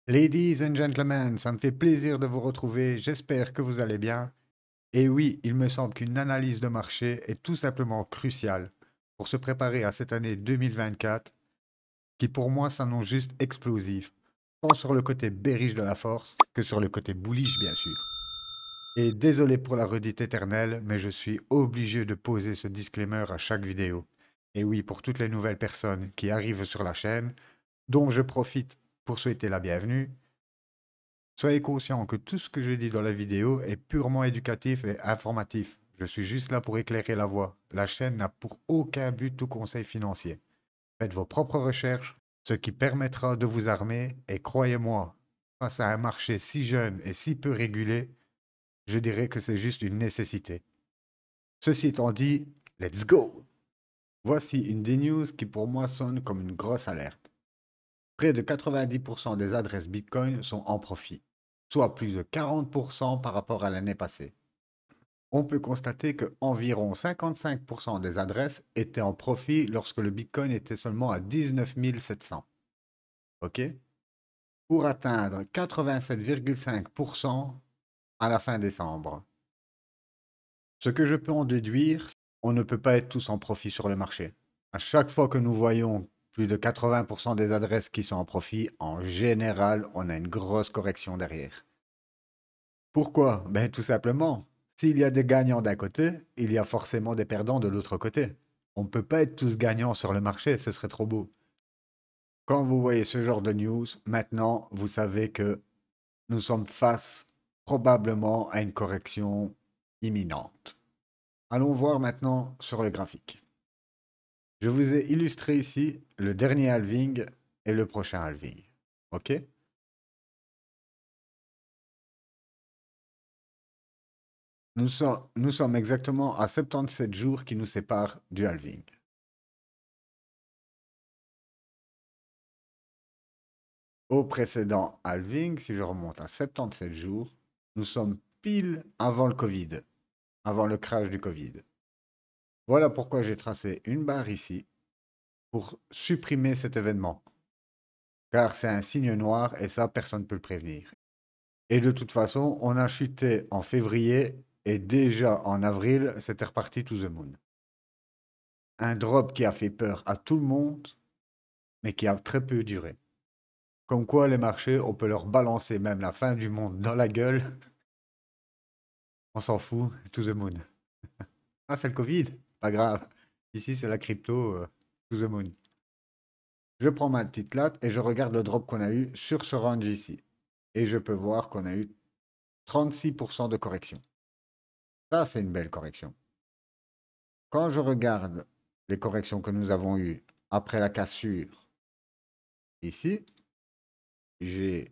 Ladies and gentlemen, ça me fait plaisir de vous retrouver, j'espère que vous allez bien. Et oui, il me semble qu'une analyse de marché est tout simplement cruciale pour se préparer à cette année 2024, qui pour moi s'annonce juste explosive, tant sur le côté bearish de la force que sur le côté bullish bien sûr. Et désolé pour la redite éternelle, mais je suis obligé de poser ce disclaimer à chaque vidéo. Et oui, pour toutes les nouvelles personnes qui arrivent sur la chaîne, dont je profite pour souhaiter la bienvenue. Soyez conscient que tout ce que je dis dans la vidéo est purement éducatif et informatif. Je suis juste là pour éclairer la voie. La chaîne n'a pour aucun but tout conseil financier. Faites vos propres recherches, ce qui permettra de vous armer, et croyez-moi, face à un marché si jeune et si peu régulé, je dirais que c'est juste une nécessité. Ceci étant dit, let's go! Voici une des news qui pour moi sonne comme une grosse alerte. Près de 90% des adresses Bitcoin sont en profit, soit plus de 40% par rapport à l'année passée. On peut constater que environ 55% des adresses étaient en profit lorsque le Bitcoin était seulement à 19 700. OK? Pour atteindre 87,5% à la fin décembre. Ce que je peux en déduire, on ne peut pas être tous en profit sur le marché. À chaque fois que nous voyons plus de 80% des adresses qui sont en profit, en général, on a une grosse correction derrière. Pourquoi? Ben tout simplement, s'il y a des gagnants d'un côté, il y a forcément des perdants de l'autre côté. On ne peut pas être tous gagnants sur le marché, ce serait trop beau. Quand vous voyez ce genre de news, maintenant, vous savez que nous sommes face probablement à une correction imminente. Allons voir maintenant sur le graphique. Je vous ai illustré ici le dernier halving et le prochain halving. OK? Nous sommes exactement à 77 jours qui nous séparent du halving. Au précédent halving, si je remonte à 77 jours, nous sommes pile avant le Covid, avant le crash du Covid. Voilà pourquoi j'ai tracé une barre ici pour supprimer cet événement. Car c'est un signe noir et ça, personne ne peut le prévenir. Et de toute façon, on a chuté en février et déjà en avril, c'était reparti to the moon. Un drop qui a fait peur à tout le monde, mais qui a très peu duré. Comme quoi, les marchés, on peut leur balancer même la fin du monde dans la gueule. On s'en fout, to the moon. Ah, c'est le Covid? Pas grave. Ici, c'est la crypto, to the moon. Je prends ma petite latte et je regarde le drop qu'on a eu sur ce range ici. Et je peux voir qu'on a eu 36% de correction. Ça, c'est une belle correction. Quand je regarde les corrections que nous avons eues après la cassure ici, j'ai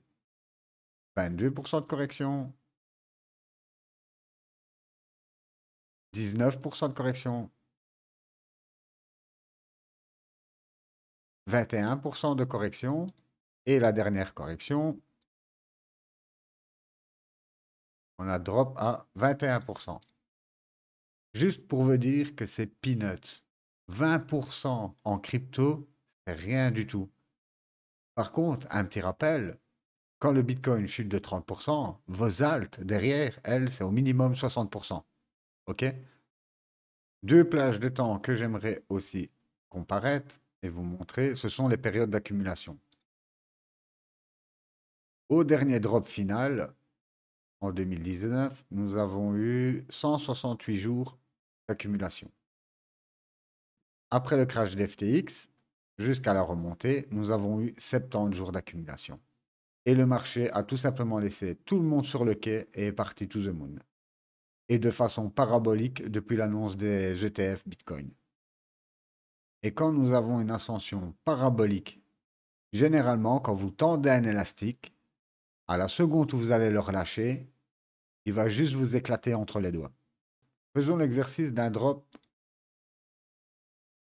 22% de correction, 19% de correction, 21% de correction, et la dernière correction, on a drop à 21%. Juste pour vous dire que c'est peanuts. 20% en crypto, c'est rien du tout. Par contre, un petit rappel, quand le Bitcoin chute de 30%, vos altes derrière, elles, c'est au minimum 60%. OK? Deux plages de temps que j'aimerais aussi comparaître et vous montrer, ce sont les périodes d'accumulation. Au dernier drop final, en 2019, nous avons eu 168 jours d'accumulation. Après le crash d'FTX, jusqu'à la remontée, nous avons eu 70 jours d'accumulation. Et le marché a tout simplement laissé tout le monde sur le quai et est parti to the moon. Et de façon parabolique depuis l'annonce des ETF Bitcoin. Et quand nous avons une ascension parabolique, généralement, quand vous tendez un élastique, à la seconde où vous allez le relâcher, il va juste vous éclater entre les doigts. Faisons l'exercice d'un drop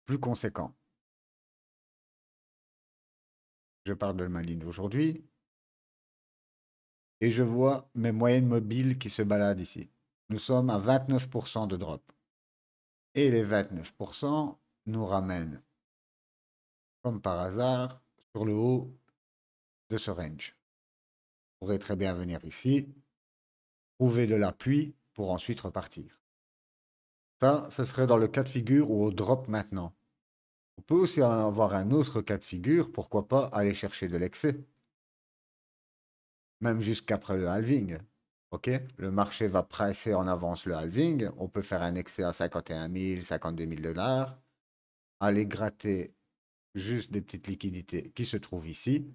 plus conséquent. Je pars de ma ligne d'aujourd'hui et je vois mes moyennes mobiles qui se baladent ici. Nous sommes à 29% de drop. Et les 29% nous ramènent, comme par hasard, sur le haut de ce range. pourrait très bien venir ici, trouver de l'appui pour ensuite repartir. Ça, ce serait dans le cas de figure où on drop maintenant. On peut aussi avoir un autre cas de figure, pourquoi pas aller chercher de l'excès, même jusqu'après le halving. Ok, le marché va presser en avance le halving. On peut faire un excès à 51 000, 52 000 dollars, aller gratter juste des petites liquidités qui se trouvent ici.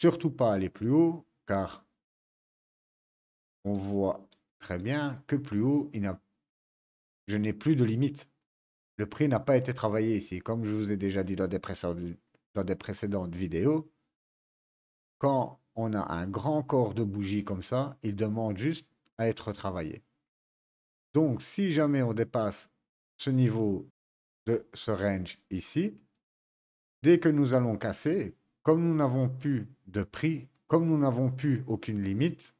Surtout pas aller plus haut, car on voit très bien que plus haut, je n'ai plus de limite. Le prix n'a pas été travaillé ici. Comme je vous ai déjà dit dans des précédentes vidéos, quand on a un grand corps de bougie comme ça, il demande juste à être travaillé. Donc, si jamais on dépasse ce niveau de ce range ici, dès que nous allons casser, comme nous n'avons plus de prix, comme nous n'avons plus aucune limite,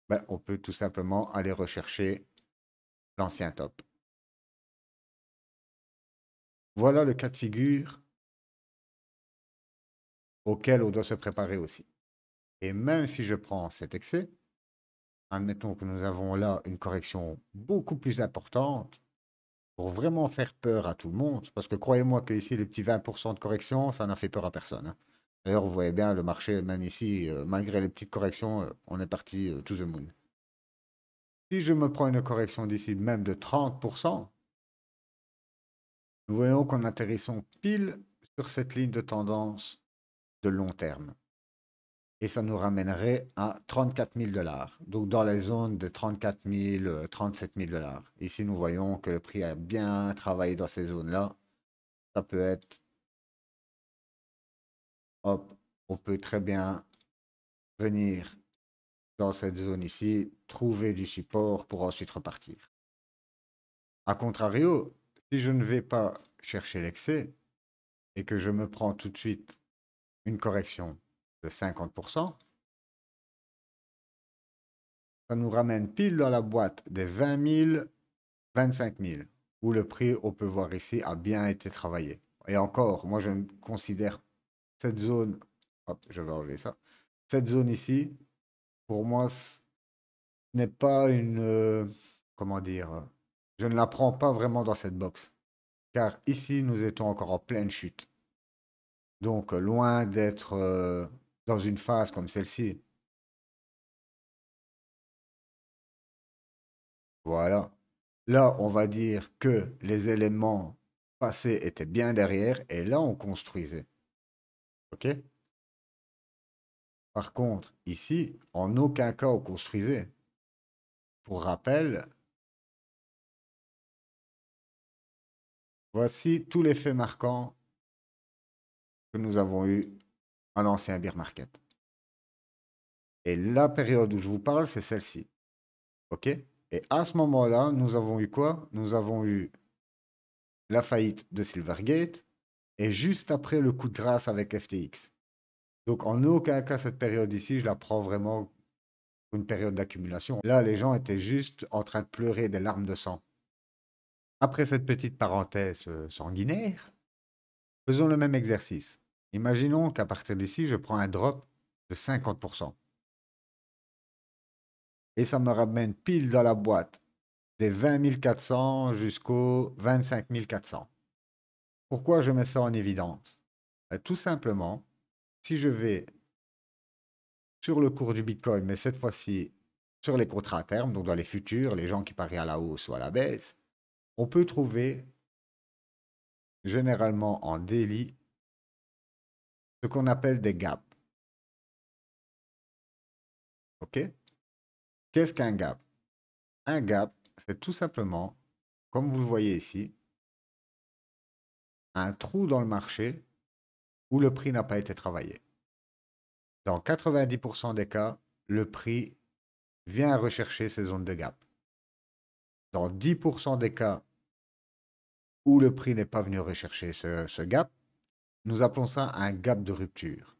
ben, on peut tout simplement aller rechercher l'ancien top. Voilà le cas de figure auquel on doit se préparer aussi. Et même si je prends cet excès, admettons que nous avons là une correction beaucoup plus importante pour vraiment faire peur à tout le monde, parce que croyez-moi que ici, les petits 20% de correction, ça n'a fait peur à personne, hein. D'ailleurs, vous voyez bien, le marché, même ici, malgré les petites corrections, on est parti to the moon. Si je me prends une correction d'ici même de 30%, nous voyons qu'on atterrissons pile sur cette ligne de tendance de long terme. Et ça nous ramènerait à 34 000 dollars. Donc dans les zones de 34 000, 37 000 dollars. Ici, nous voyons que le prix a bien travaillé dans ces zones-là. Ça peut être, hop, on peut très bien venir dans cette zone ici, trouver du support pour ensuite repartir. A contrario, si je ne vais pas chercher l'excès et que je me prends tout de suite une correction de 50%, ça nous ramène pile dans la boîte des 20 000, 25 000, où le prix, on peut voir ici, a bien été travaillé. Et encore, moi, je considère cette zone, hop, je vais enlever ça, cette zone ici, pour moi, ce n'est pas une, comment dire, je ne la prends pas vraiment dans cette box. Car ici, nous étions encore en pleine chute. Donc, loin d'être dans une phase comme celle-ci. Voilà. Là, on va dire que les éléments passés étaient bien derrière et là, on construisait. OK? Par contre, ici, en aucun cas, on construisait. Pour rappel, voici tous les faits marquants que nous avons eus à l'ancien bear market. Et la période où je vous parle, c'est celle-ci. OK? Et à ce moment-là, nous avons eu quoi? Nous avons eu la faillite de Silvergate et juste après le coup de grâce avec FTX. Donc en aucun cas cette période ici, je la prends vraiment pour une période d'accumulation. Là, les gens étaient juste en train de pleurer des larmes de sang. Après cette petite parenthèse sanguinaire, faisons le même exercice. Imaginons qu'à partir d'ici, je prends un drop de 50%. Et ça me ramène pile dans la boîte des 20 400 jusqu'aux 25 400. Pourquoi je mets ça en évidence? Tout simplement, si je vais sur le cours du Bitcoin, mais cette fois-ci sur les contrats à terme, donc dans les futurs, les gens qui parient à la hausse ou à la baisse, on peut trouver généralement en daily ce qu'on appelle des gaps. OK? Qu'est-ce qu'un gap? Un gap, c'est tout simplement, comme vous le voyez ici, un trou dans le marché où le prix n'a pas été travaillé. Dans 90% des cas, le prix vient rechercher ces zones de gap. Dans 10% des cas où le prix n'est pas venu rechercher ce gap, nous appelons ça un gap de rupture.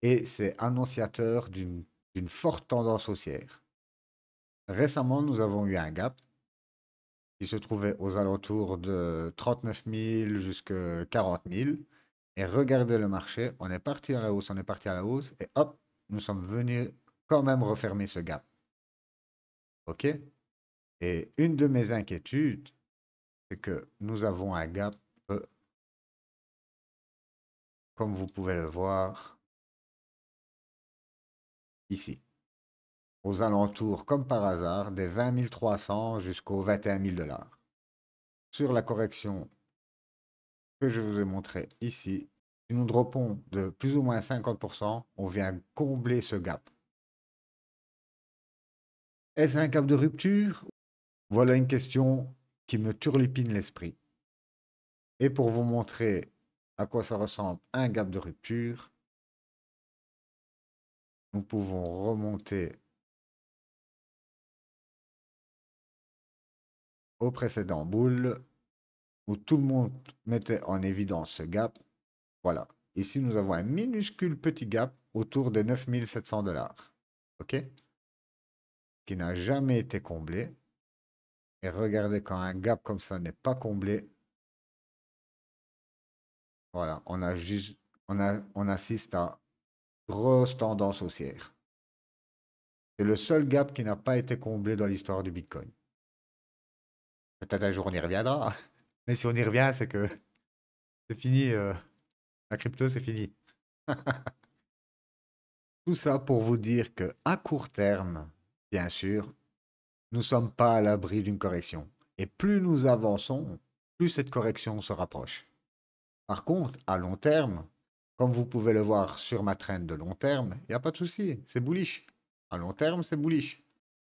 Et c'est annonciateur d'une forte tendance haussière. Récemment, nous avons eu un gap qui se trouvait aux alentours de 39 000 jusqu'à 40 000. Et regardez le marché, on est parti à la hausse, on est parti à la hausse, et hop, nous sommes venus quand même refermer ce gap. OK? Et une de mes inquiétudes, c'est que nous avons un gap, comme vous pouvez le voir ici, aux alentours, comme par hasard, des 20 300 jusqu'aux 21 000 dollars. Sur la correction que je vous ai montrée ici, si nous dropons de plus ou moins 50%, on vient combler ce gap. Est-ce un gap de rupture? Voilà une question qui me turlupine l'esprit. Et pour vous montrer à quoi ça ressemble un gap de rupture, nous pouvons remonter au précédent boule où tout le monde mettait en évidence ce gap. Voilà. Ici, nous avons un minuscule petit gap autour des 9 700 dollars. OK? Qui n'a jamais été comblé. Et regardez, quand un gap comme ça n'est pas comblé, voilà, on assiste à grosse tendance haussière. C'est le seul gap qui n'a pas été comblé dans l'histoire du Bitcoin. Peut-être un jour on y reviendra. Mais si on y revient, c'est que c'est fini. La crypto, c'est fini. Tout ça pour vous dire que à court terme, bien sûr, nous ne sommes pas à l'abri d'une correction. Et plus nous avançons, plus cette correction se rapproche. Par contre, à long terme, comme vous pouvez le voir sur ma trend de long terme, il n'y a pas de souci, c'est bullish. À long terme, c'est bullish.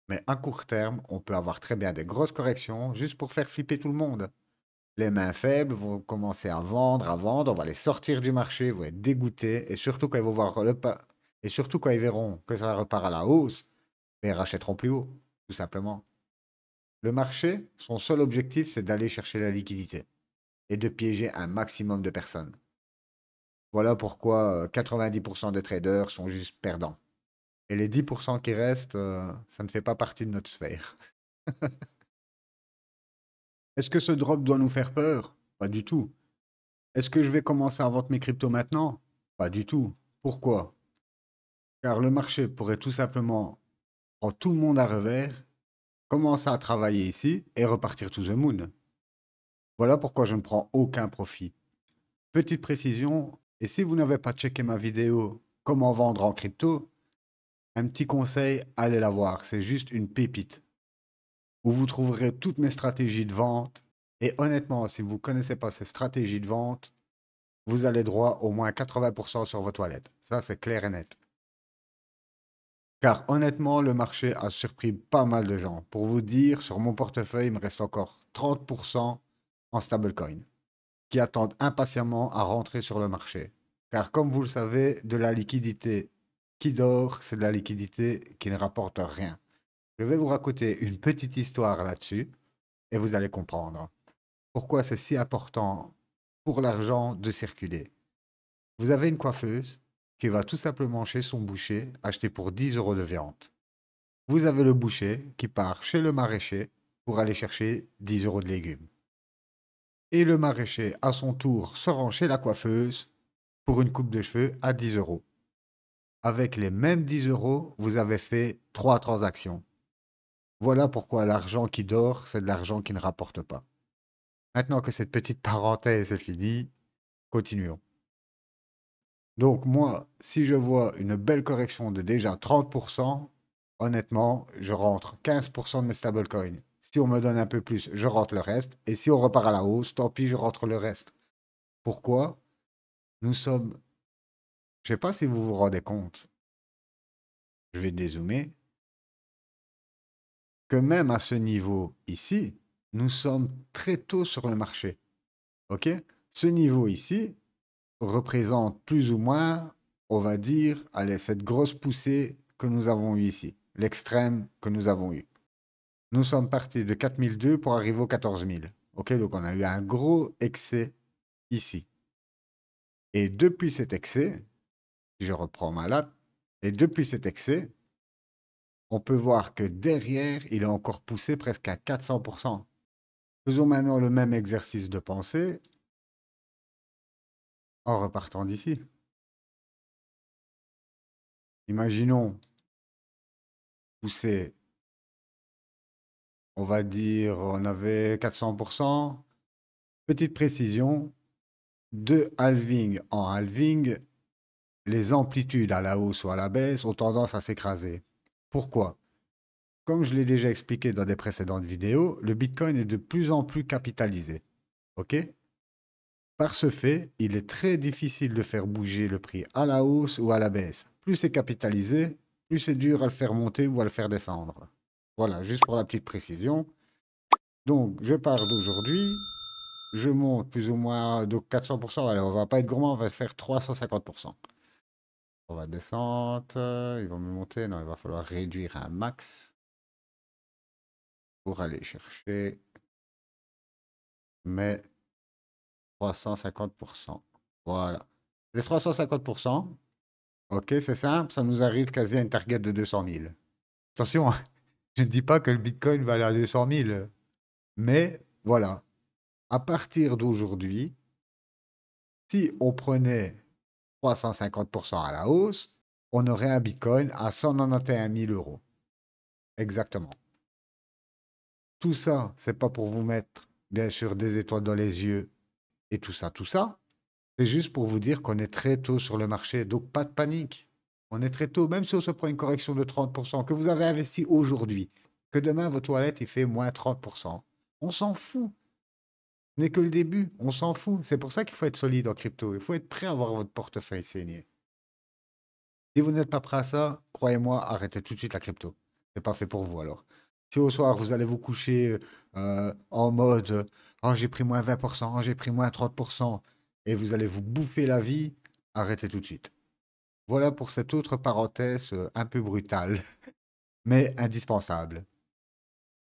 Mais à court terme, on peut avoir très bien des grosses corrections juste pour faire flipper tout le monde. Les mains faibles vont commencer à vendre, on va les sortir du marché, ils vont être dégoûtés, et surtout quand ils vont voir et surtout quand ils verront que ça repart à la hausse, ils rachèteront plus haut, tout simplement. Le marché, son seul objectif, c'est d'aller chercher la liquidité et de piéger un maximum de personnes. Voilà pourquoi 90% des traders sont juste perdants. Et les 10% qui restent, ça ne fait pas partie de notre sphère. Est-ce que ce drop doit nous faire peur? Pas du tout. Est-ce que je vais commencer à vendre mes cryptos maintenant? Pas du tout. Pourquoi? Car le marché pourrait tout simplement prendre tout le monde à revers, commencer à travailler ici et repartir to the moon. Voilà pourquoi je ne prends aucun profit. Petite précision, et si vous n'avez pas checké ma vidéo Comment vendre en crypto, un petit conseil, allez la voir, c'est juste une pépite, où vous trouverez toutes mes stratégies de vente. Et honnêtement, si vous ne connaissez pas ces stratégies de vente, vous allez droit au moins 80% sur votre wallet. Ça, c'est clair et net. Car honnêtement, le marché a surpris pas mal de gens. Pour vous dire, sur mon portefeuille, il me reste encore 30% en stablecoin, qui attendent impatiemment à rentrer sur le marché. Car comme vous le savez, de la liquidité qui dort, c'est de la liquidité qui ne rapporte rien. Je vais vous raconter une petite histoire là-dessus et vous allez comprendre pourquoi c'est si important pour l'argent de circuler. Vous avez une coiffeuse qui va tout simplement chez son boucher acheter pour 10 euros de viande. Vous avez le boucher qui part chez le maraîcher pour aller chercher 10 euros de légumes. Et le maraîcher, à son tour, se rend chez la coiffeuse pour une coupe de cheveux à 10 euros. Avec les mêmes 10 euros, vous avez fait 3 transactions. Voilà pourquoi l'argent qui dort, c'est de l'argent qui ne rapporte pas. Maintenant que cette petite parenthèse est finie, continuons. Donc moi, si je vois une belle correction de déjà 30%, honnêtement, je rentre 15% de mes stablecoins. Si on me donne un peu plus, je rentre le reste. Et si on repart à la hausse, tant pis, je rentre le reste. Pourquoi? Nous sommes... Je ne sais pas si vous vous rendez compte, je vais dézoomer, que même à ce niveau ici, nous sommes très tôt sur le marché. OK? Ce niveau ici représente plus ou moins, on va dire, allez, cette grosse poussée que nous avons eue ici, l'extrême que nous avons eu. Nous sommes partis de 4002 pour arriver aux 14000. OK? Donc on a eu un gros excès ici. Et depuis cet excès, si je reprends ma latte, et depuis cet excès, on peut voir que derrière, il est encore poussé presque à 400%. Faisons maintenant le même exercice de pensée en repartant d'ici. Imaginons poussé, on va dire, on avait 400%. Petite précision, de halving en halving, les amplitudes à la hausse ou à la baisse ont tendance à s'écraser. Pourquoi? Comme je l'ai déjà expliqué dans des précédentes vidéos, le Bitcoin est de plus en plus capitalisé. OK? Par ce fait, il est très difficile de faire bouger le prix à la hausse ou à la baisse. Plus c'est capitalisé, plus c'est dur à le faire monter ou à le faire descendre. Voilà, juste pour la petite précision. Donc, je pars d'aujourd'hui, je monte plus ou moins de 400%. Allez, on va pas être gourmand, on va faire 350%. On va descendre, ils vont me monter. Non, il va falloir réduire un max pour aller chercher mes 350%. Voilà. Les 350%, ok, c'est simple, ça nous arrive quasi à une target de 200 000. Attention, hein, je ne dis pas que le Bitcoin va aller à 200 000, mais voilà, à partir d'aujourd'hui, si on prenait 350% à la hausse, on aurait un Bitcoin à 191 000 euros. Exactement. Tout ça, c'est pas pour vous mettre, bien sûr, des étoiles dans les yeux et tout ça, tout ça. C'est juste pour vous dire qu'on est très tôt sur le marché, donc pas de panique. On est très tôt, même si on se prend une correction de 30%, que vous avez investi aujourd'hui, que demain votre toilette il fait moins 30%. On s'en fout. Ce n'est que le début, on s'en fout. C'est pour ça qu'il faut être solide en crypto. Il faut être prêt à avoir votre portefeuille saigné. Si vous n'êtes pas prêt à ça, croyez-moi, arrêtez tout de suite la crypto. C'est pas fait pour vous alors. Si au soir vous allez vous coucher en mode oh j'ai pris moins 20%, oh, j'ai pris moins 30%, et vous allez vous bouffer la vie, arrêtez tout de suite. Voilà pour cette autre parenthèse un peu brutale, mais indispensable.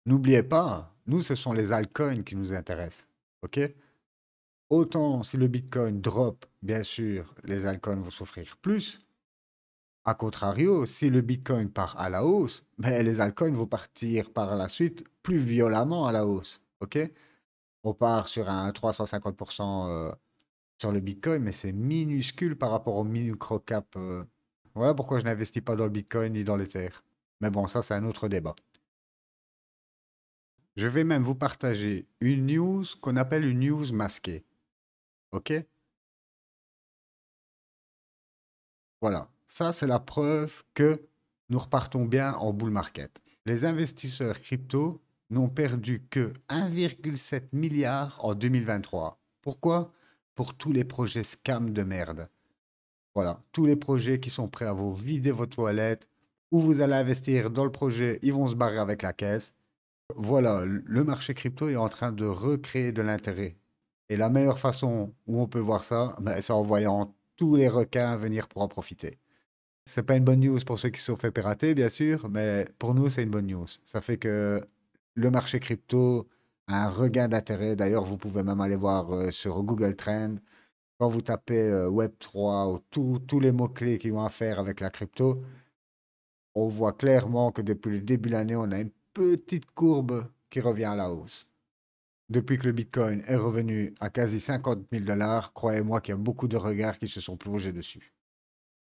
N'oubliez pas, nous ce sont les altcoins qui nous intéressent. Ok? Autant si le Bitcoin drop, bien sûr, les altcoins vont souffrir plus. A contrario, si le Bitcoin part à la hausse, ben, les altcoins vont partir par la suite plus violemment à la hausse. OK? On part sur un 350% sur le Bitcoin, mais c'est minuscule par rapport au microcap. Voilà pourquoi je n'investis pas dans le Bitcoin ni dans l'Ether. Mais bon, ça, c'est un autre débat. Je vais même vous partager une news qu'on appelle une news masquée. OK? Voilà. Ça, c'est la preuve que nous repartons bien en bull market. Les investisseurs crypto n'ont perdu que 1,7 milliard en 2023. Pourquoi? Pour tous les projets scam de merde. Voilà, tous les projets qui sont prêts à vous vider votre toilette, ou vous allez investir dans le projet, ils vont se barrer avec la caisse. Voilà, le marché crypto est en train de recréer de l'intérêt. Et la meilleure façon où on peut voir ça, ben, c'est en voyant tous les requins venir pour en profiter. C'est pas une bonne news pour ceux qui se sont fait pirater, bien sûr, mais pour nous, c'est une bonne news. Ça fait que le marché crypto a un regain d'intérêt. D'ailleurs, vous pouvez même aller voir sur Google Trend. Quand vous tapez Web3 ou tous les mots-clés qui ont à faire avec la crypto, on voit clairement que depuis le début de l'année, on a une petite courbe qui revient à la hausse. Depuis que le Bitcoin est revenu à quasi 50 000 dollars, croyez-moi qu'il y a beaucoup de regards qui se sont plongés dessus.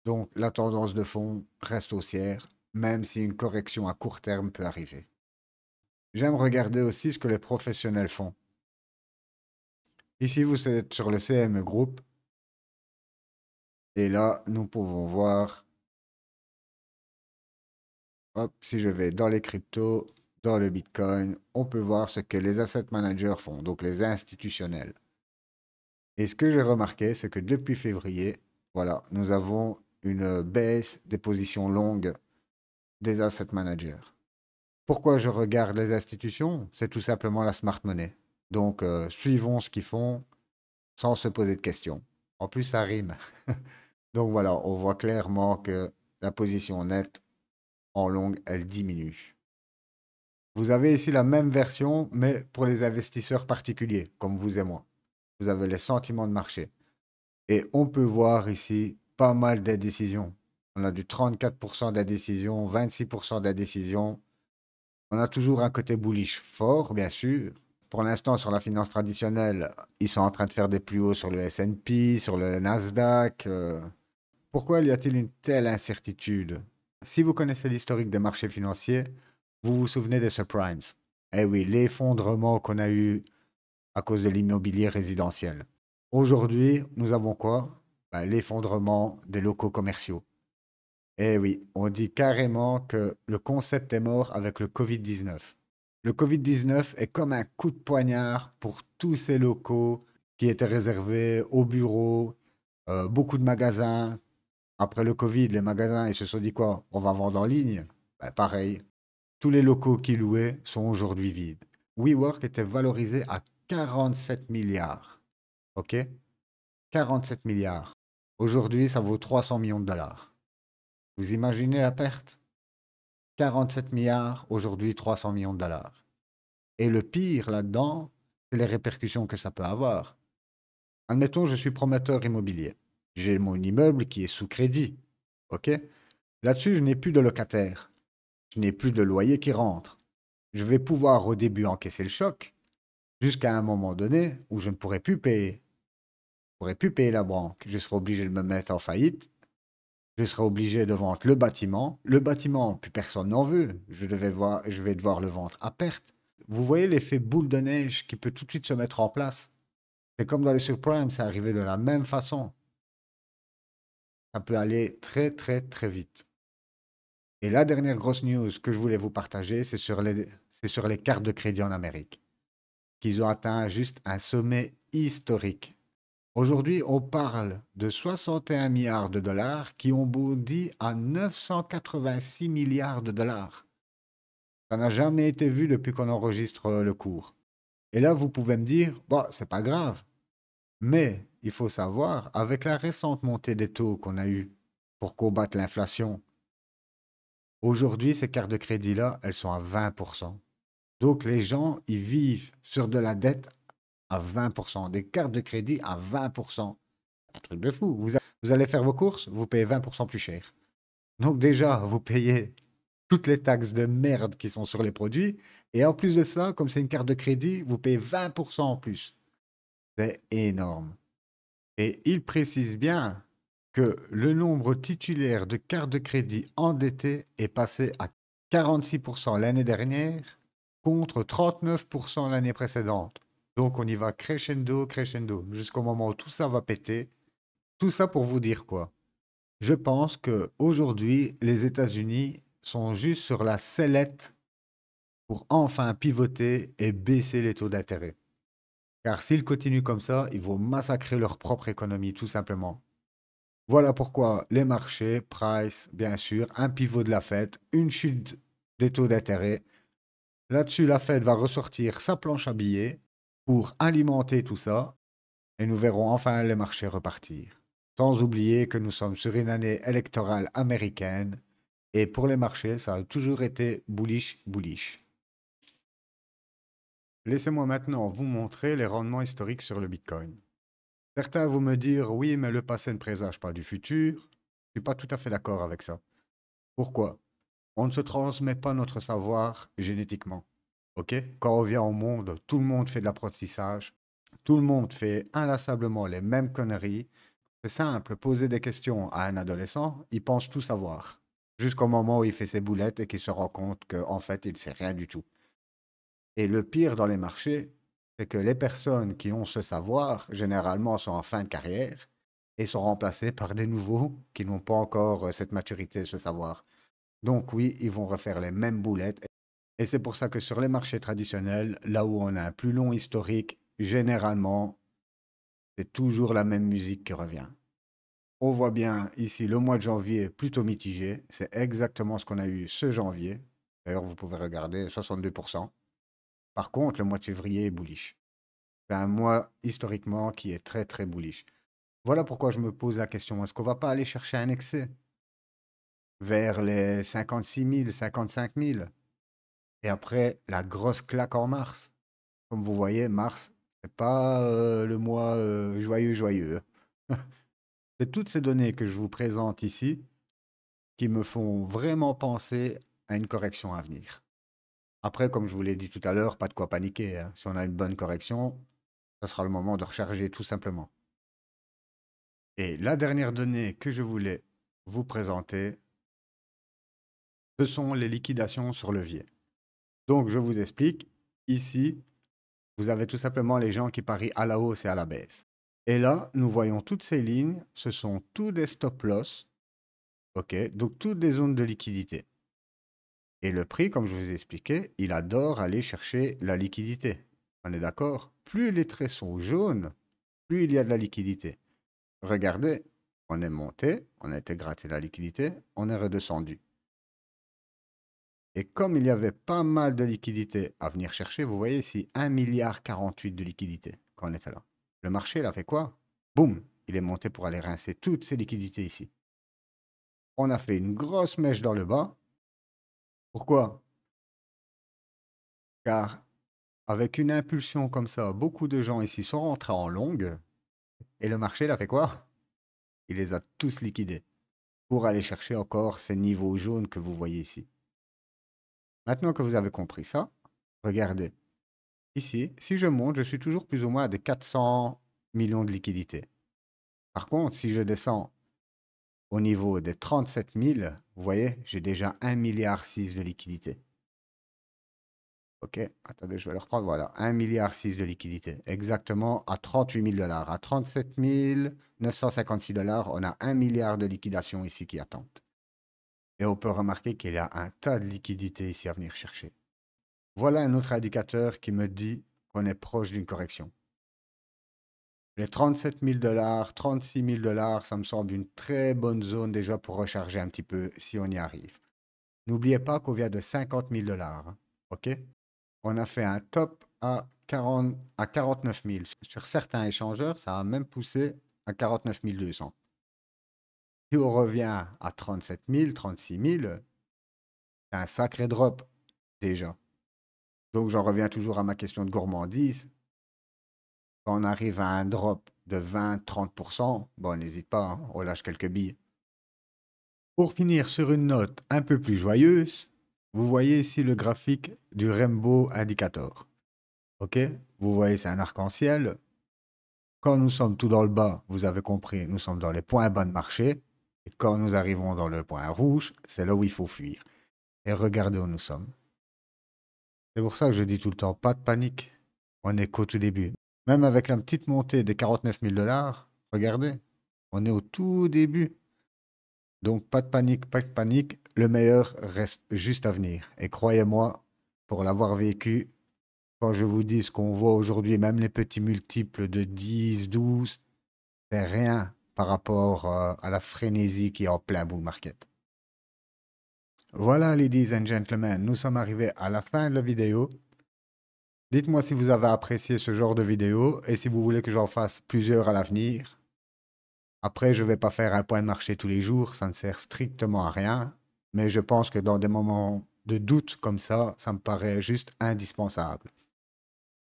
Donc la tendance de fond reste haussière, même si une correction à court terme peut arriver. J'aime regarder aussi ce que les professionnels font. Ici, vous êtes sur le CME Group, et là, nous pouvons voir, hop, si je vais dans les cryptos, dans le Bitcoin, on peut voir ce que les asset managers font, donc les institutionnels. Et ce que j'ai remarqué, c'est que depuis février, voilà, nous avons une baisse des positions longues des asset managers. Pourquoi je regarde les institutions? C'est tout simplement la smart money. Donc, suivons ce qu'ils font sans se poser de questions. En plus, ça rime. Donc voilà, on voit clairement que la position nette en longue, elle diminue. Vous avez ici la même version, mais pour les investisseurs particuliers, comme vous et moi. Vous avez les sentiments de marché. Et on peut voir ici pas mal d'indécisions. On a du 34% d'indécision, 26% d'indécision. On a toujours un côté bullish fort, bien sûr. Pour l'instant, sur la finance traditionnelle, ils sont en train de faire des plus hauts sur le S&P, sur le Nasdaq. Pourquoi y a-t-il une telle incertitude? Si vous connaissez l'historique des marchés financiers, vous vous souvenez des subprimes. Eh oui, l'effondrement qu'on a eu à cause de l'immobilier résidentiel. Aujourd'hui, nous avons quoi? Ben, l'effondrement des locaux commerciaux. Eh oui, on dit carrément que le concept est mort avec le Covid-19. Le Covid-19 est comme un coup de poignard pour tous ces locaux qui étaient réservés aux bureaux, beaucoup de magasins. Après le Covid, les magasins, ils se sont dit quoi? On va vendre en ligne? Ben, pareil, tous les locaux qui louaient sont aujourd'hui vides. WeWork était valorisé à 47 milliards. OK? 47 milliards. Aujourd'hui, ça vaut 300 millions de dollars. Vous imaginez la perte? 47 milliards, aujourd'hui 300 millions de dollars. Et le pire là-dedans, c'est les répercussions que ça peut avoir. Admettons, je suis promoteur immobilier. J'ai mon immeuble qui est sous crédit. OK? Là-dessus, je n'ai plus de locataires. Je n'ai plus de loyer qui rentre. Je vais pouvoir au début encaisser le choc, jusqu'à un moment donné où je ne pourrai plus payer. Je ne pourrai plus payer la banque. Je serai obligé de me mettre en faillite. Je serai obligé de vendre le bâtiment. Le bâtiment, plus personne n'en veut. Je vais devoir le vendre à perte. Vous voyez l'effet boule de neige qui peut tout de suite se mettre en place. C'est comme dans les subprimes, c'est arrivé de la même façon. Ça peut aller très très très vite. Et la dernière grosse news que je voulais vous partager, c'est sur les cartes de crédit en Amérique, qu'ils ont atteint juste un sommet historique. Aujourd'hui, on parle de 61 milliards de dollars qui ont bondi à 986 milliards de dollars. Ça n'a jamais été vu depuis qu'on enregistre le cours. Et là, vous pouvez me dire, bon, c'est pas grave. Mais il faut savoir, avec la récente montée des taux qu'on a eue pour combattre l'inflation, aujourd'hui, ces cartes de crédit-là, elles sont à 20%. Donc les gens, ils vivent sur de la dette à 20%, des cartes de crédit à 20%. Un truc de fou. Vous allez faire vos courses, vous payez 20% plus cher. Donc déjà, vous payez toutes les taxes de merde qui sont sur les produits. Et en plus de ça, comme c'est une carte de crédit, vous payez 20% en plus. C'est énorme. Et il précise bien que le nombre titulaire de cartes de crédit endettées est passé à 46% l'année dernière contre 39% l'année précédente. Donc on y va crescendo, crescendo, jusqu'au moment où tout ça va péter. Tout ça pour vous dire quoi? Je pense que aujourd'hui, les États-Unis sont juste sur la sellette pour enfin pivoter et baisser les taux d'intérêt. Car s'ils continuent comme ça, ils vont massacrer leur propre économie, tout simplement. Voilà pourquoi les marchés price, bien sûr, un pivot de la Fed, une chute des taux d'intérêt. Là-dessus, la Fed va ressortir sa planche à billets pour alimenter tout ça et nous verrons enfin les marchés repartir. Sans oublier que nous sommes sur une année électorale américaine et pour les marchés, ça a toujours été bullish, bullish. Laissez-moi maintenant vous montrer les rendements historiques sur le Bitcoin. Certains vont me dire oui, mais le passé ne présage pas du futur. Je ne suis pas tout à fait d'accord avec ça. Pourquoi? On ne se transmet pas notre savoir génétiquement. Ok? Quand on vient au monde, tout le monde fait de l'apprentissage. Tout le monde fait inlassablement les mêmes conneries. C'est simple, poser des questions à un adolescent, il pense tout savoir. Jusqu'au moment où il fait ses boulettes et qu'il se rend compte qu'en fait, il ne sait rien du tout. Et le pire dans les marchés, c'est que les personnes qui ont ce savoir, généralement, sont en fin de carrière et sont remplacées par des nouveaux qui n'ont pas encore cette maturité, ce savoir. Donc oui, ils vont refaire les mêmes boulettes. Et c'est pour ça que sur les marchés traditionnels, là où on a un plus long historique, généralement, c'est toujours la même musique qui revient. On voit bien ici le mois de janvier plutôt mitigé. C'est exactement ce qu'on a eu ce janvier. D'ailleurs, vous pouvez regarder 62%. Par contre, le mois de février est bullish. C'est un mois historiquement qui est très très bullish. Voilà pourquoi je me pose la question, est-ce qu'on va pas aller chercher un excès vers les 56 000, 55 000? Et après, la grosse claque en mars. Comme vous voyez, mars, c'est pas le mois joyeux, joyeux. C'est toutes ces données que je vous présente ici qui me font vraiment penser à une correction à venir. Après, comme je vous l'ai dit tout à l'heure, pas de quoi paniquer, hein. Si on a une bonne correction, ça sera le moment de recharger tout simplement. Et la dernière donnée que je voulais vous présenter, Ce sont les liquidations sur levier. Donc, je vous explique. Ici, vous avez tout simplement les gens qui parient à la hausse et à la baisse. Et là, nous voyons toutes ces lignes. Ce sont tous des stop-loss. OK? Donc, toutes des zones de liquidité. Et le prix, comme je vous ai expliqué, il adore aller chercher la liquidité. On est d'accord? Plus les traits sont jaunes, plus il y a de la liquidité. Regardez, on est monté, on a été gratter la liquidité, on est redescendu. Et comme il y avait pas mal de liquidités à venir chercher, vous voyez ici 1,48 milliard de liquidités quand on était là. Le marché, il a fait quoi? Boum, il est monté pour aller rincer toutes ces liquidités ici. On a fait une grosse mèche dans le bas. Pourquoi? Car avec une impulsion comme ça, beaucoup de gens ici sont rentrés en longue. Et le marché, il a fait quoi? Il les a tous liquidés pour aller chercher encore ces niveaux jaunes que vous voyez ici. Maintenant que vous avez compris ça, regardez. Ici, si je monte, je suis toujours plus ou moins à des 400 millions de liquidités. Par contre, si je descends au niveau des 37 000, vous voyez, j'ai déjà 1,6 milliard de liquidités. Ok, attendez, je vais le reprendre. Voilà, 1,6 milliard de liquidités. Exactement à 38 000 $. À 37 956 $, on a 1 milliard de liquidations ici qui attendent. Et on peut remarquer qu'il y a un tas de liquidités ici à venir chercher. Voilà un autre indicateur qui me dit qu'on est proche d'une correction. Les 37 000 $, 36 000 $, ça me semble une très bonne zone déjà pour recharger un petit peu si on y arrive. N'oubliez pas qu'on vient de 50 000 $. OK? On a fait un top à 49 000. Sur certains échangeurs, ça a même poussé à 49 200. Si on revient à 37 000, 36 000, c'est un sacré drop déjà. Donc j'en reviens toujours à ma question de gourmandise. Quand on arrive à un drop de 20-30%, bon, n'hésite pas, hein, on lâche quelques billes. Pour finir sur une note un peu plus joyeuse, vous voyez ici le graphique du Rainbow Indicator. OK? Vous voyez, c'est un arc-en-ciel. Quand nous sommes tout dans le bas, vous avez compris, nous sommes dans les points bas de marché. Et quand nous arrivons dans le point rouge, c'est là où il faut fuir. Et regardez où nous sommes. C'est pour ça que je dis tout le temps, pas de panique. On est qu'au tout début. Même avec la petite montée des 49 000 $, regardez, on est au tout début. Donc pas de panique, pas de panique. Le meilleur reste juste à venir. Et croyez-moi, pour l'avoir vécu, quand je vous dis ce qu'on voit aujourd'hui, même les petits multiples de 10, 12, c'est rien par rapport à la frénésie qui est en plein bull market. Voilà, ladies and gentlemen, nous sommes arrivés à la fin de la vidéo. Dites-moi si vous avez apprécié ce genre de vidéo et si vous voulez que j'en fasse plusieurs à l'avenir. Après, je ne vais pas faire un point de marché tous les jours, ça ne sert strictement à rien. Mais je pense que dans des moments de doute comme ça me paraît juste indispensable.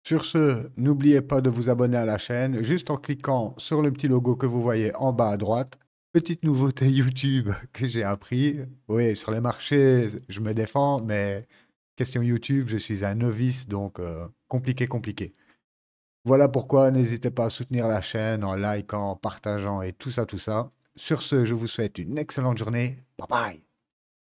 Sur ce, n'oubliez pas de vous abonner à la chaîne juste en cliquant sur le petit logo que vous voyez en bas à droite. Petite nouveauté YouTube que j'ai appris. Oui, sur les marchés, je me défends, mais question YouTube, je suis un novice, donc compliqué, compliqué. Voilà pourquoi n'hésitez pas à soutenir la chaîne en likant, en partageant et tout ça, tout ça. Sur ce, je vous souhaite une excellente journée. Bye bye!